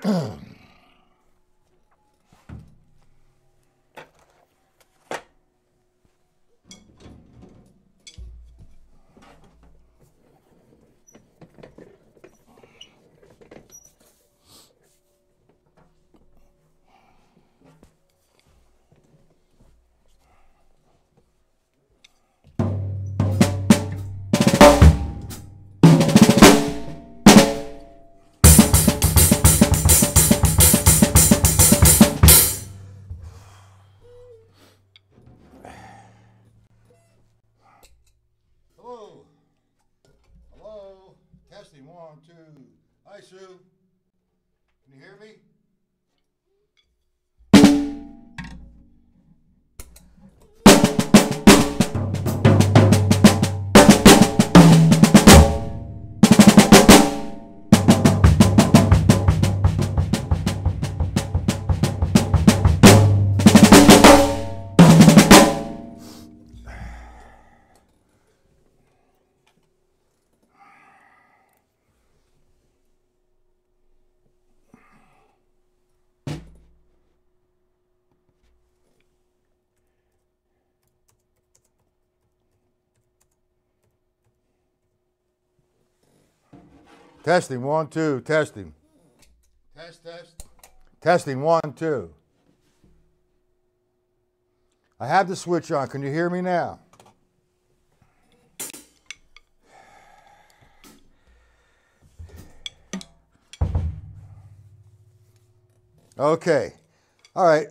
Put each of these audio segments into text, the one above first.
Hello. Hello. Testing 1, 2. Hi, Sue. Can you hear me? Testing 1, 2. Testing. Test, test. Testing 1, 2. I have the switch on. Can you hear me now? Okay. All right.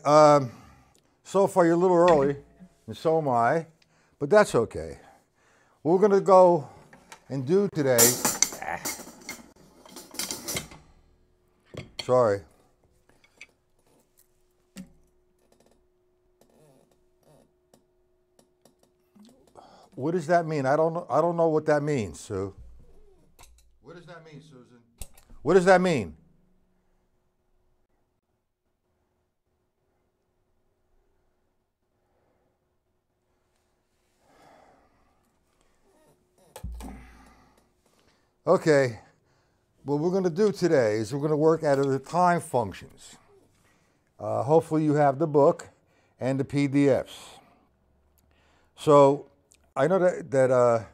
So far you're a little early, and so am I, but that's okay. What we're going to go and do today. Sorry. What does that mean? I don't know what that means, Sue. What does that mean, Susan? What does that mean? Okay. What we're going to do today is we're going to work out of the time functions. Hopefully you have the book and the PDFs. So I know that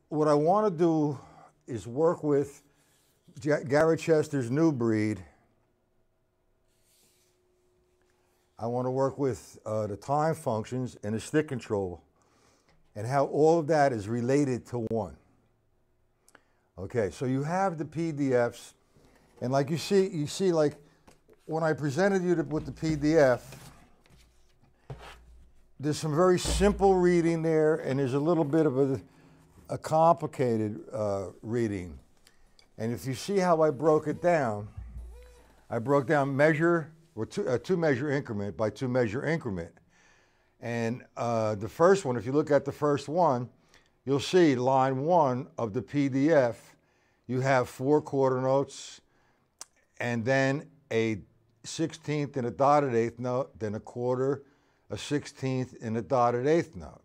what I want to do is work with Gary Chester's New Breed. I want to work with the time functions and the stick control and how all of that is related to one. Okay, so you have the PDFs, and like you see like when I presented you with the PDF, there's some very simple reading there, and there's a little bit of a complicated reading. And if you see how I broke it down, I broke down measure, or two measure increment by 2 measure increment. And the first one, if you look at the first one, you'll see line 1 of the PDF, you have 4 quarter notes, and then a 16th and a dotted eighth note, then a quarter, a 16th and a dotted eighth note.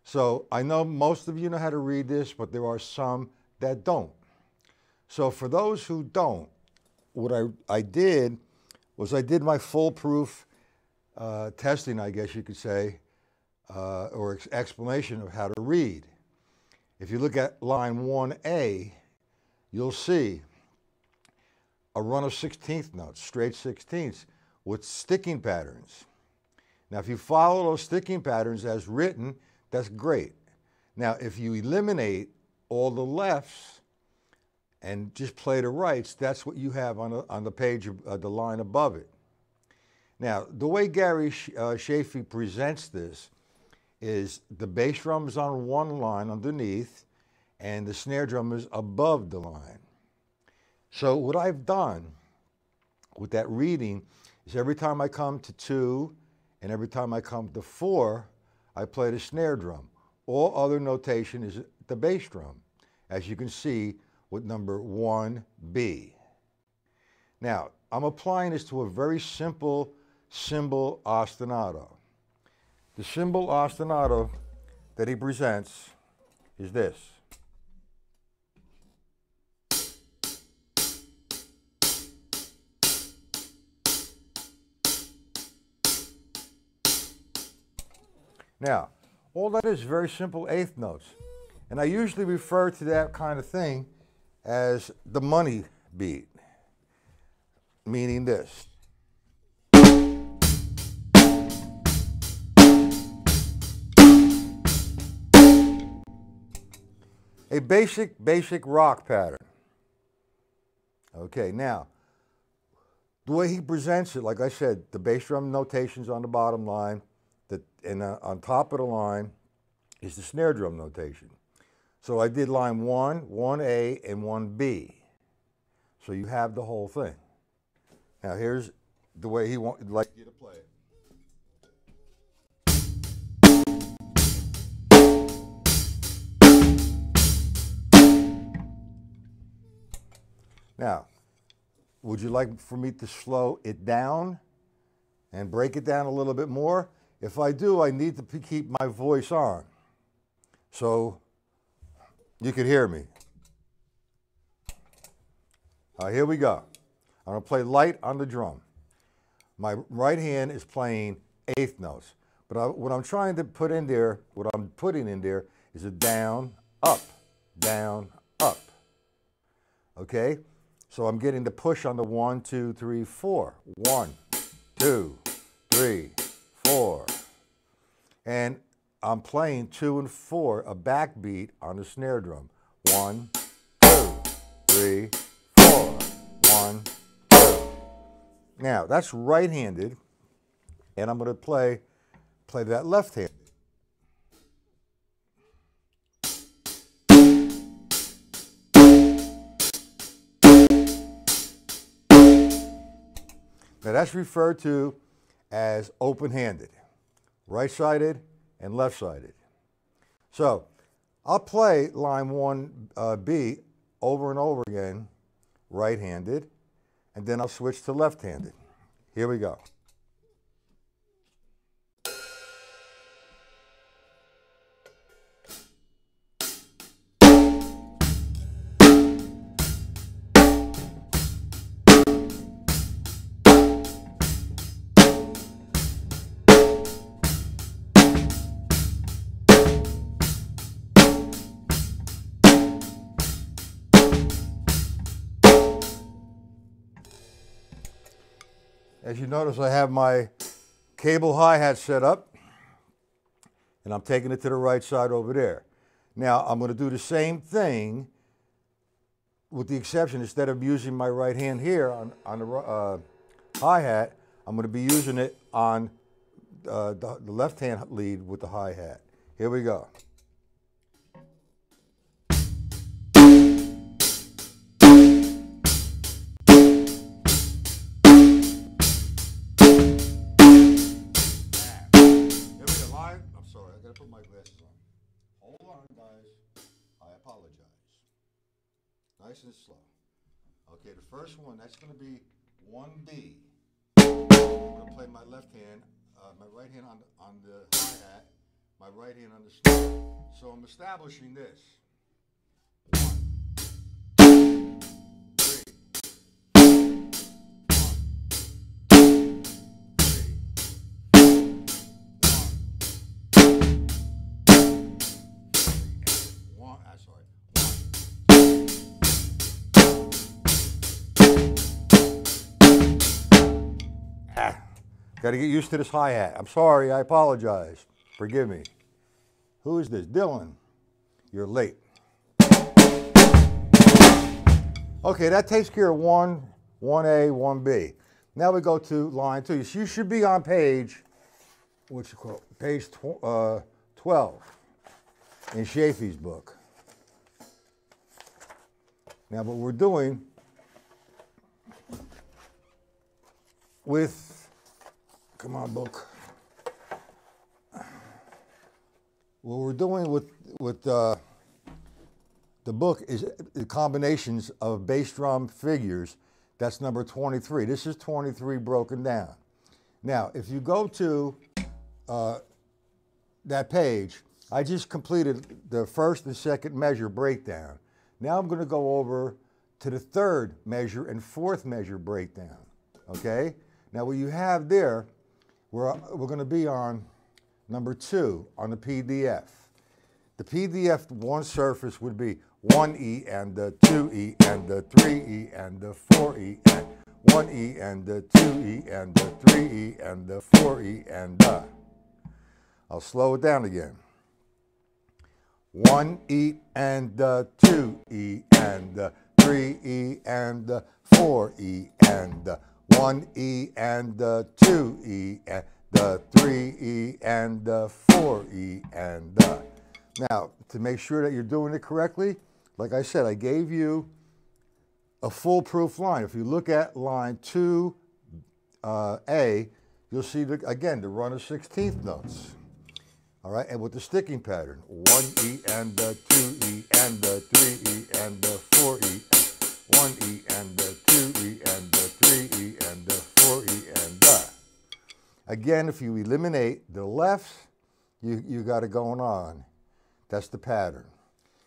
So I know most of you know how to read this, but there are some that don't. So for those who don't, what I did was I did my foolproof testing, I guess you could say, or explanation of how to read. If you look at line 1A, you'll see a run of 16th notes, straight 16ths, with sticking patterns. Now, if you follow those sticking patterns as written, that's great. Now, if you eliminate all the lefts and just play the rights, that's what you have on the page, the line above it. Now, the way Gary Chaffee presents this is the bass drum is on one line underneath, and the snare drum is above the line. So what I've done with that reading is every time I come to 2 and every time I come to 4, I play the snare drum. All other notation is the bass drum, as you can see with number 1B. Now, I'm applying this to a very simple cymbal ostinato. The cymbal ostinato that he presents is this. Now, all that is very simple eighth notes. And I usually refer to that kind of thing as the money beat, meaning this. A basic rock pattern. Okay, now, the way he presents it, like I said, the bass drum notation's on the bottom line, and on top of the line is the snare drum notation. So I did line 1, 1A, and 1B. So you have the whole thing. Now here's the way he would like you to play it. Now, would you like for me to slow it down and break it down a little bit more? If I do, I need to keep my voice on so you can hear me. All right, here we go. I'm going to play light on the drum. My right hand is playing eighth notes, but what I'm trying to put in there, what I'm putting in there is a down, up, down, up. Okay? So I'm getting the push on the 1, 2, 3, 4. 1, 2, 3, 4. And I'm playing 2 and 4, a backbeat on the snare drum. 1, 2, 3, 4. 1, 2. Now that's right-handed, and I'm going to play that left-handed. Now that's referred to as open-handed, right-sided and left-sided. So I'll play line 1B over and over again, right-handed, and then I'll switch to left-handed. Here we go. As you notice, I have my cable hi-hat set up, and I'm taking it to the right side over there. Now, I'm going to do the same thing, with the exception, instead of using my right hand here on the hi-hat, I'm going to be using it on the left-hand lead with the hi-hat. Here we go. Put my glasses on. Hold on, guys. I apologize. Nice and slow. Okay, the first one, that's going to be 1B. I'm going to play my left hand, my right hand on the hi-hat, my right hand on the snare. So I'm establishing this. 1, 2, 3. 1, 2, 3. Got to get used to this hi-hat. I'm sorry, I apologize. Forgive me. Who is this? Dylan. You're late. Okay, that takes care of 1, 1A, 1B. Now we go to line 2. You should be on page, page 12 in Chaffee's book. Now what we're doing with, come on book, what we're doing with the book is the combinations of bass drum figures. That's number 23. This is 23 broken down. Now, if you go to that page, I just completed the first and second measure breakdown. Now I'm going to go over to the third measure and fourth measure breakdown. Okay? Now what you have there, we're going to be on number 2 on the PDF. The PDF one surface would be 1E and the 2E and the 3E and the 4E and 1E and the 2E and the 3E and the 4E and the. I'll slow it down again. 1E and the 2E and the 3E and the 4E and the 1E and the 2E and the 3E and the 4E and the. Now, to make sure that you're doing it correctly, like I said, I gave you a foolproof line. If you look at line 2A, you'll see, again, the run of 16th notes. All right, and with the sticking pattern, 1E and the 2E and the 3E and the 4E, 1E and the 2E and the 3E and the 4E and the. Again, if you eliminate the lefts, you got it going on. That's the pattern.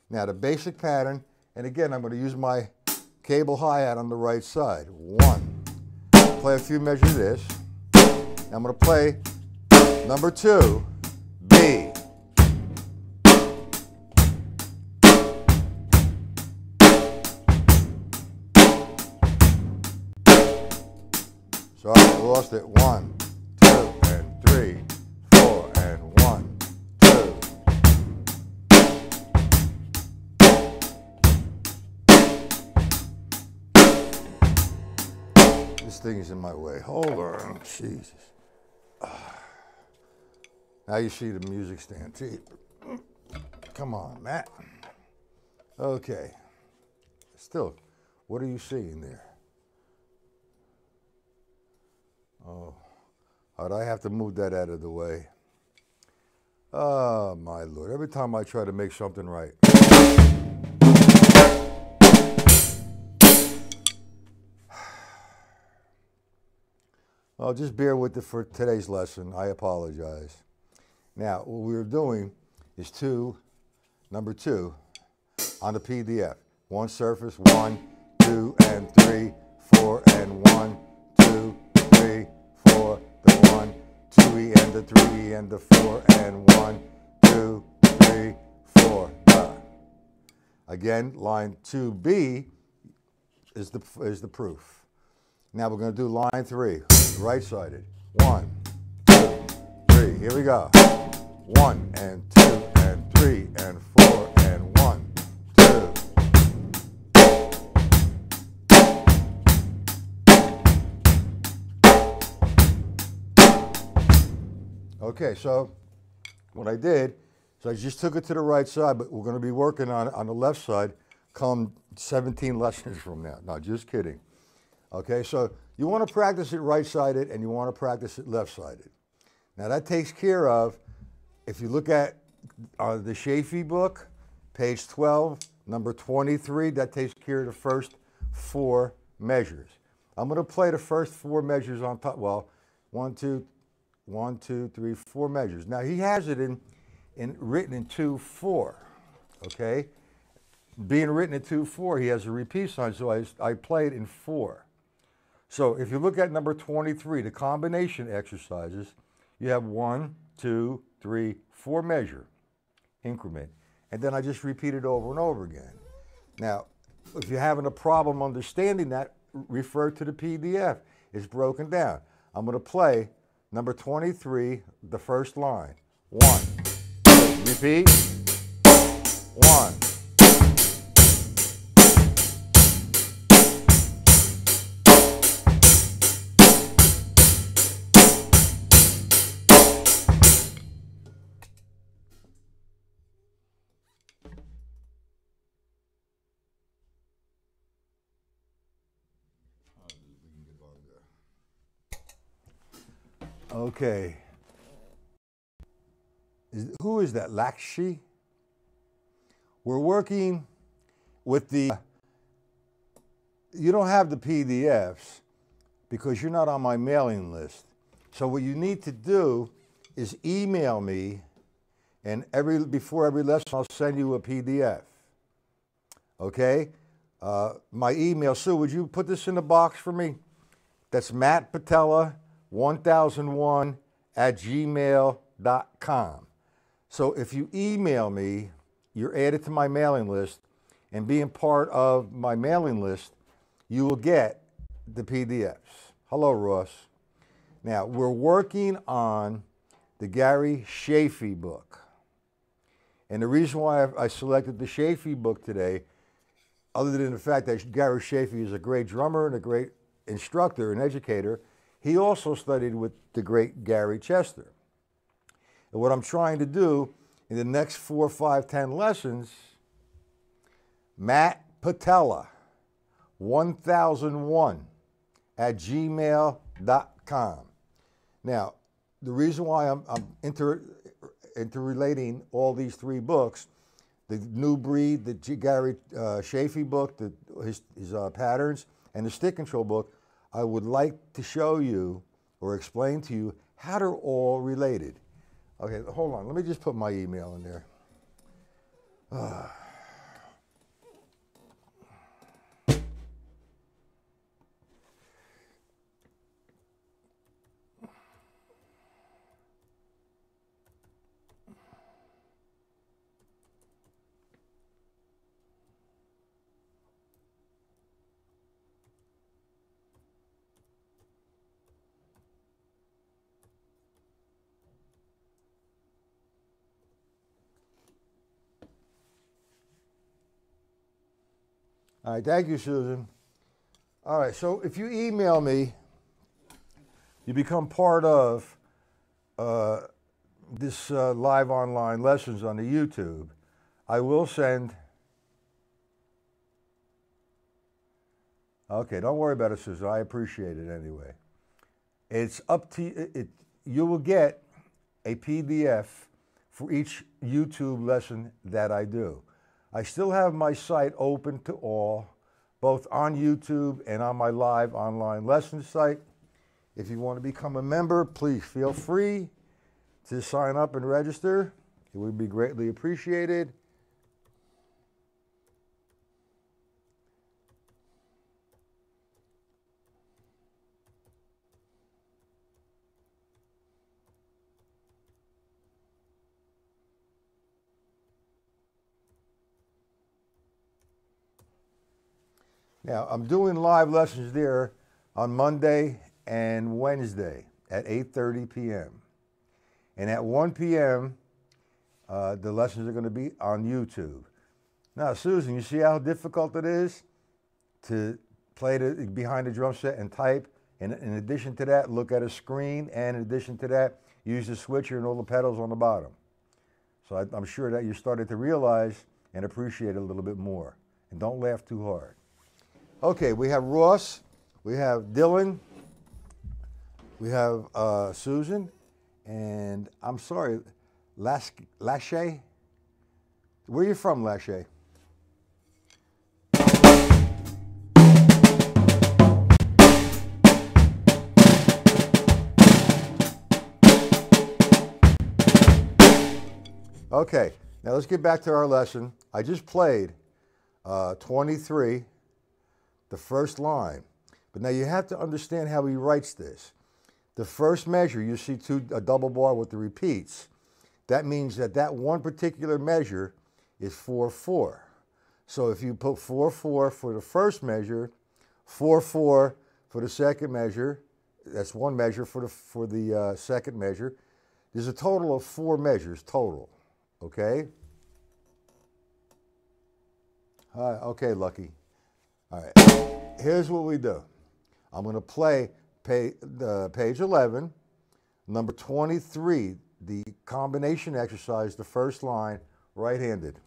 Now the basic pattern, and again, I'm going to use my cable hi-hat on the right side. 1. Play a few measures of this. I'm going to play number 2. B. So I lost it. 1, 2, and 3, 4, and 1, 2. This thing is in my way. Hold on. Jesus. Now you see the music stand. See, come on, Matt. Okay. Still, what are you seeing there? Oh, I have to move that out of the way. Oh, my Lord. Every time I try to make something right. Well, just bear with it for today's lesson. I apologize. Now, what we're doing is number 2 on the PDF. One surface, 1, 2, and 3, 4, and 1, 2, 3, 4, the 1, 2E and the 3E and the 4, and 1, 2, 3, 4, the. Again, line 2B is the proof. Now we're going to do line 3, right-sided. 1, 2, 3. Here we go. 1 and 2 and 3 and 4 and 1, 2. Okay, so what I did is I just took it to the right side, but we're going to be working on the left side come 17 lessons from now. No, just kidding. Okay, so you want to practice it right-sided and you want to practice it left-sided. Now that takes care of, if you look at the Chaffee book, page 12, number 23, that takes care of the first 4 measures. I'm going to play the first 4 measures on top. Well, 1, 2, 3, 4 measures. Now he has it written in 2/4. Okay, being written in 2/4, he has a repeat sign, so I play it in 4. So if you look at number 23, the combination exercises, you have 1, 2, 3, 4 measure increment. And then I just repeat it over and over again. Now, if you're having a problem understanding that, refer to the PDF. It's broken down. I'm going to play number 23, the first line. 1, 2, repeat. 1. Okay. Who is that? Lakshi? We're working with the, you don't have the PDFs because you're not on my mailing list. So what you need to do is email me, and before every lesson I'll send you a PDF. Okay? My email, Sue, would you put this in the box for me? That's Matt Patella 1001 @gmail.com. gmail.com. So if you email me, you're added to my mailing list, and being part of my mailing list, you will get the PDFs. Hello, Ross. Now, we're working on the Gary Chaffee book. And the reason why I selected the Chaffee book today, other than the fact that Gary Chaffee is a great drummer and a great instructor and educator, he also studied with the great Gary Chester. And what I'm trying to do in the next 4, 5, 10 lessons, Matt Patella, 1001 at gmail.com. Now, the reason why I'm interrelating all these 3 books, the New Breed, the Gary Chaffee book, his patterns, and the Stick Control book, I would like to show you or explain to you how they're all related. Okay, hold on. Let me just put my email in there. All right, thank you, Susan. All right, so if you email me, you become part of this live online lessons on the YouTube. I will send. Okay, don't worry about it, Susan. I appreciate it anyway. It's up to it. You will get a PDF for each YouTube lesson that I do. I still have my site open to all, both on YouTube and on my live online lesson site. If you want to become a member, please feel free to sign up and register. It would be greatly appreciated. Now, I'm doing live lessons there on Monday and Wednesday at 8:30 p.m. And at 1 p.m., the lessons are going to be on YouTube. Now, Susan, you see how difficult it is to play behind the drum set and type? And in addition to that, look at a screen. And in addition to that, use the switcher and all the pedals on the bottom. So I'm sure that you started to realize and appreciate it a little bit more. And don't laugh too hard. Okay, we have Ross, we have Dylan, we have Susan, and I'm sorry, Lachey? Where are you from, Lachey? Okay, now let's get back to our lesson. I just played 23. The first line. But now you have to understand how he writes this. The first measure, you see a double bar with the repeats. That means that one particular measure is 4/4. So if you put 4/4 for the first measure, 4/4 for the second measure, that's one measure for the second measure. There's a total of 4 measures total. Okay? Okay, Lucky. All right, here's what we do. I'm going to play page 11, number 23, the combination exercise, the first line, right-handed.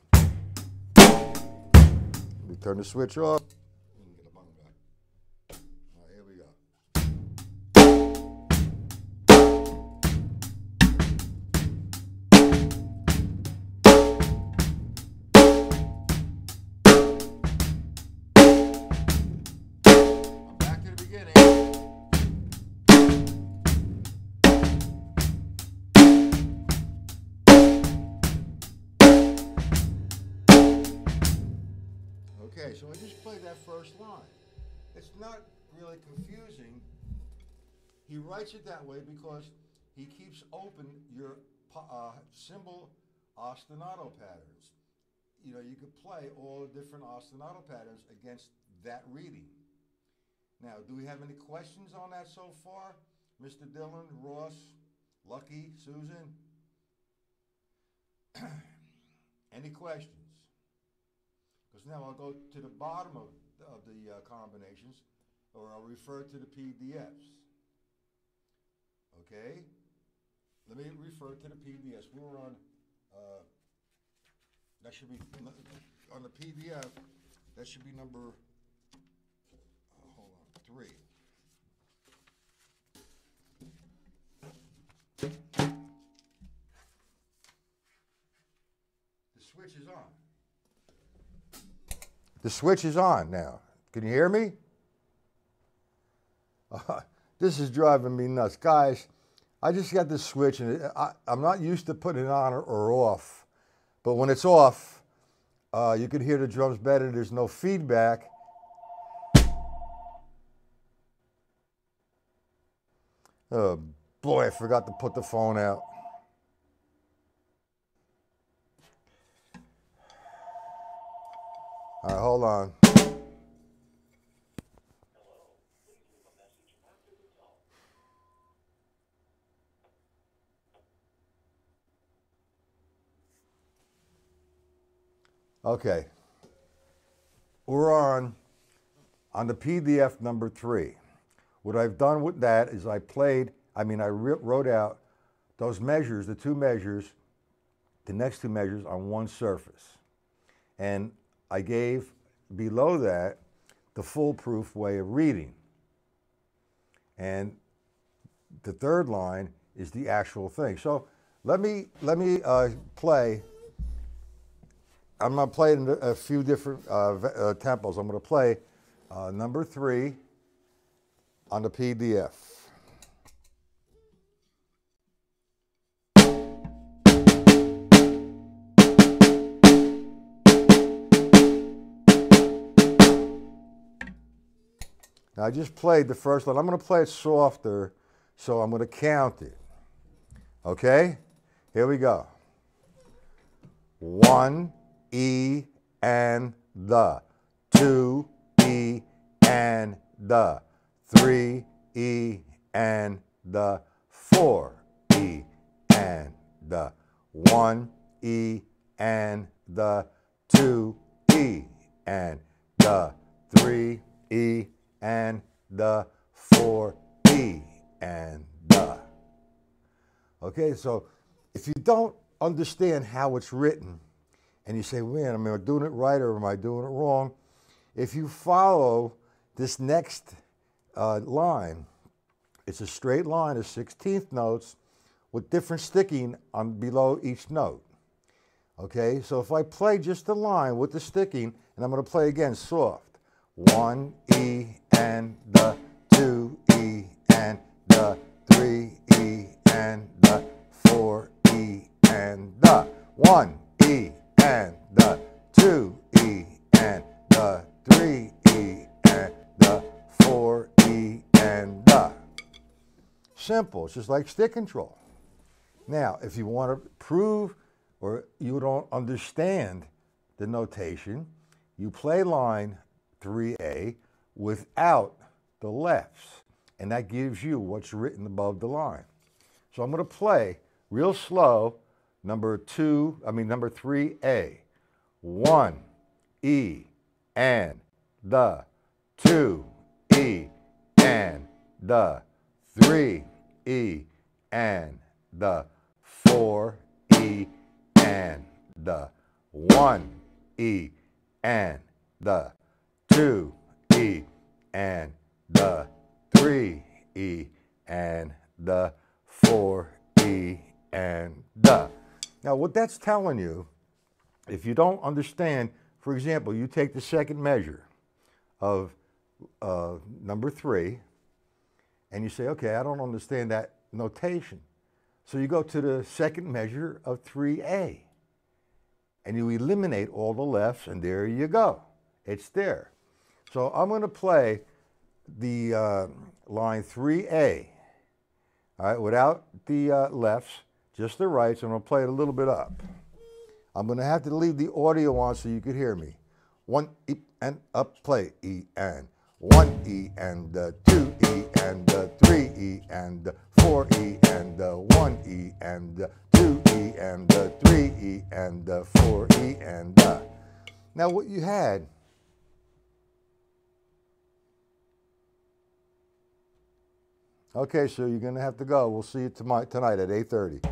We turn the switch off. Get the bung back. All right, here we go. Okay, so I just played that first line. It's not really confusing. He writes it that way because he keeps open your symbol ostinato patterns. You know, you could play all the different ostinato patterns against that reading. Now, do we have any questions on that so far? Mr. Dillon, Ross, Lucky, Susan? Any questions? Because now I'll go to the bottom of the combinations, or I'll refer to the PDFs. Okay? Let me refer to the PDFs. We're on, that should be, on the PDF, that should be number, hold on, 3. The switch is on. The switch is on now. Can you hear me? This is driving me nuts. Guys, I just got this switch, and I'm not used to putting it on or off. But when it's off, you can hear the drums better. There's no feedback. Oh, boy, I forgot to put the phone out. All right, hold on. Okay. We're on the PDF number 3. What I've done with that is I wrote out those measures, the two measures, the next two measures on one surface. And I gave below that the foolproof way of reading. And the third line is the actual thing. So let me play. I'm going to play in a few different tempos. I'm going to play number 3 on the PDF. Now, I just played the first line. I'm going to play it softer, so I'm going to count it. Okay? Here we go. 1, E, and the. 2, E, and the. 3, E, and the. 4, E, and the. 1, E, and the. 2, E, and the. 3, E, and the. 4, E, and the. Okay, so if you don't understand how it's written, and you say, man, am I doing it right or am I doing it wrong? If you follow this next line, it's a straight line of 16th notes with different sticking on below each note. Okay, so if I play just the line with the sticking, and I'm going to play again soft. 1, E, and the. 2, E, and the. 3, E, and the. 4, E, and the. 1, E, and the. 2, E, and the. 3, E, and the. 4, E, and the. Simple. It's just like stick control. Now, if you want to prove or you don't understand the notation, you play line 3A without the lefts, and that gives you what's written above the line. So I'm going to play real slow number 3A. 1, E, and the. 2, E, and the. 3, E, and the. 4, E, and the. 1, E, and the. 2, E, and the. 3, E, and the. 4, E, and the. Now, what that's telling you, if you don't understand, for example, you take the second measure of number 3, and you say, okay, I don't understand that notation. So you go to the second measure of 3A, and you eliminate all the lefts, and there you go. It's there. So I'm going to play the line 3A, all right, without the lefts, just the right, so I'm going to play it a little bit up. I'm going to have to leave the audio on so you could hear me. 1 E and up, play E and 1 E and 2 E and 3 E and 4 E and 1 E and 2 E and 3 E and 4 E and Now what you had, okay, so you're going to have to go. We'll see you tonight at 8:30.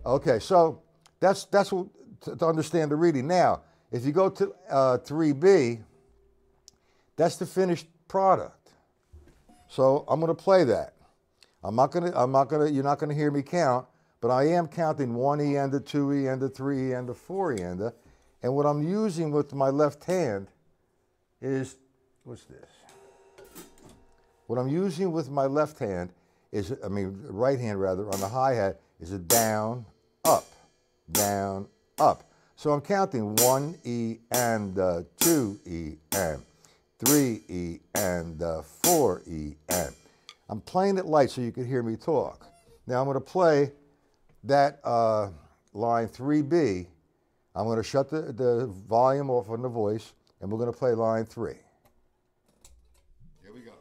Okay, so that's what, to understand the reading. Now, if you go to 3B, that's the finished product. So I'm going to play that. You're not going to hear me count, but I am counting 1 E and 2 E and 3 E and 4 E and and what I'm using with my left hand is, what's this? What I'm using with my left hand is, right hand rather, on the hi-hat is a down, up, down, up. So I'm counting 1 E and 2 E and 3 E and 4 E and. I'm playing it light so you can hear me talk. Now I'm going to play that line 3B. I'm going to shut the volume off on the voice, and we're going to play line 3. Here we go.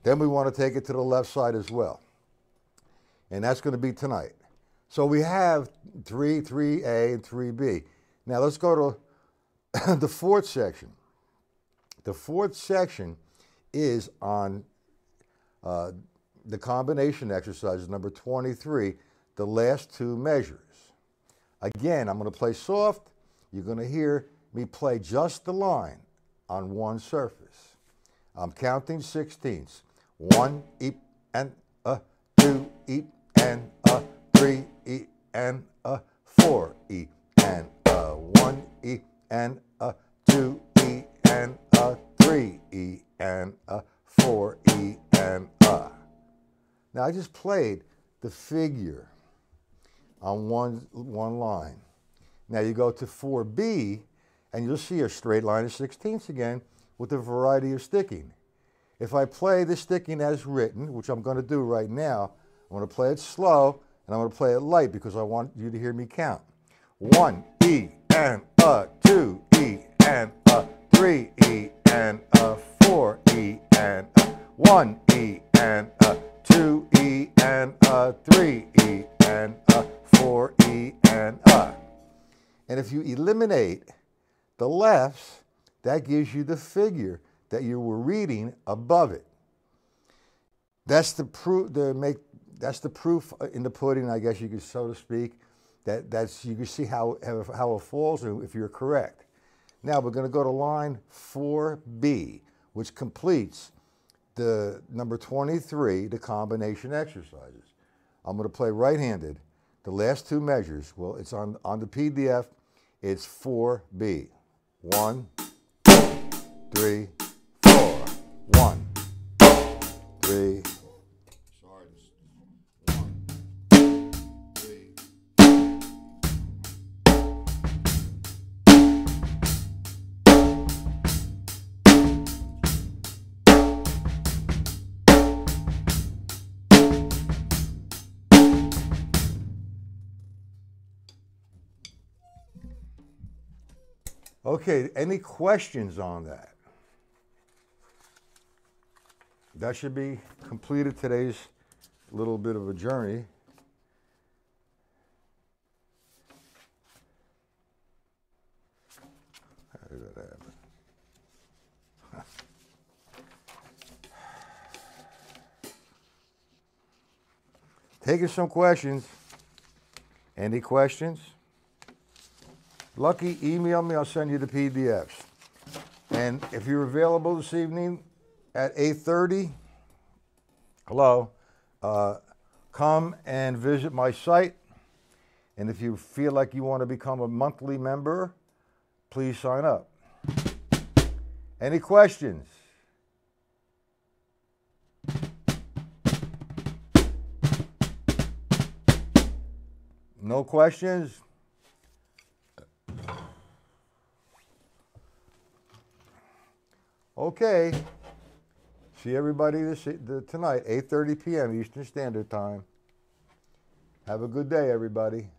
Then we want to take it to the left side as well. And that's going to be tonight. So we have 3A, and 3B. Now let's go to the fourth section. The fourth section is on the combination exercises, number 23, the last two measures. Again, I'm going to play soft. You're going to hear me play just the line on one surface. I'm counting 16ths. 1 E and 2 E and 3 E and 4 E and 1 E and 2 E and 3 E and 4 E and Now I just played the figure on one line. Now you go to 4B and you'll see a straight line of 16ths again with a variety of sticking. If I play the sticking as written, which I'm going to do right now, I'm going to play it slow and I'm going to play it light because I want you to hear me count. 1 E and 2 E and 3 E and 4 E and 1 E and 2 E and 3 E and 4 E and And if you eliminate the lefts, that gives you the figure that you were reading above it. That's the proof. That's the proof in the pudding, I guess you could, so to speak. You can see how it falls if you're correct. Now we're going to go to line 4B, which completes the number 23, the combination exercises. I'm going to play right-handed. The last two measures, well, it's on the PDF. It's 4B. 1, 3, 4. 1, 3. Sorry. 1, 3. Okay, any questions on that? That should be completed today's little bit of a journey. How did that happen? Taking some questions. Any questions? Lucky, email me, I'll send you the PDFs. And if you're available this evening at 8:30, hello, come and visit my site. And if you feel like you want to become a monthly member, please sign up. Any questions? No questions? Okay. See everybody tonight, 8:30 p.m. Eastern Standard Time. Have a good day, everybody.